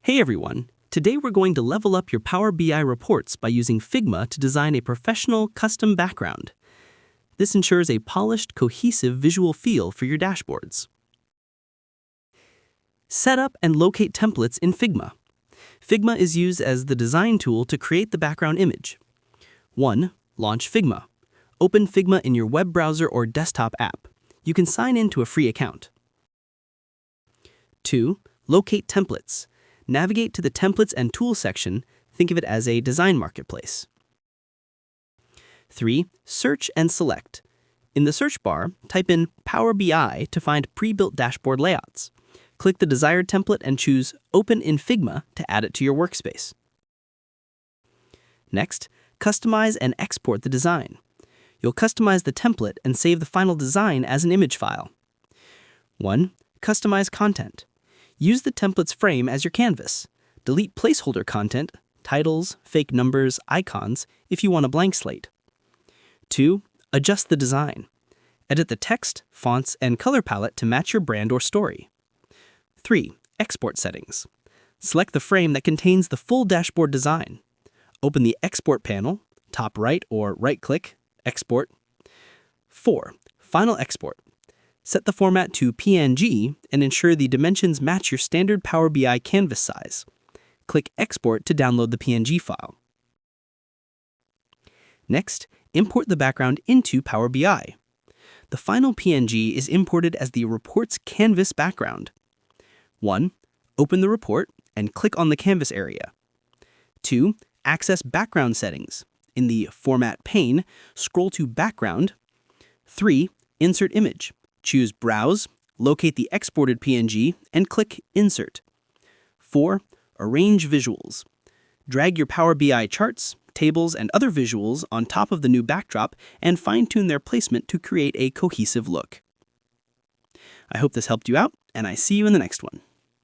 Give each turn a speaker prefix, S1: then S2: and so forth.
S1: Hey everyone! Today we're going to level up your Power BI reports by using Figma to design a professional, custom background. This ensures a polished, cohesive visual feel for your dashboards. Set up and locate templates in Figma. Figma is used as the design tool to create the background image. 1. Launch Figma. Open Figma in your web browser or desktop app. You can sign in to a free account. 2. Locate templates. Navigate to the Templates and Tools section. Think of it as a design marketplace. 3. Search and select. In the search bar, type in Power BI to find pre-built dashboard layouts. Click the desired template and choose Open in Figma to add it to your workspace. Next, customize and export the design. You'll customize the template and save the final design as an image file. 1. Customize content. Use the template's frame as your canvas. Delete placeholder content, titles, fake numbers, icons, if you want a blank slate. 2. Adjust the design. Edit the text, fonts, and color palette to match your brand or story. 3. Export settings. Select the frame that contains the full dashboard design. Open the Export panel, top right or right-click, Export. 4. Final export. Set the format to PNG and ensure the dimensions match your standard Power BI canvas size. Click Export to download the PNG file. Next, import the background into Power BI. The final PNG is imported as the report's canvas background. 1. Open the report and click on the canvas area. 2. Access background settings. In the Format pane, scroll to Background. 3. Insert image. Choose Browse, locate the exported PNG, and click Insert. 4. Arrange visuals. Drag your Power BI charts, tables, and other visuals on top of the new backdrop and fine-tune their placement to create a cohesive look. I hope this helped you out, and I see you in the next one.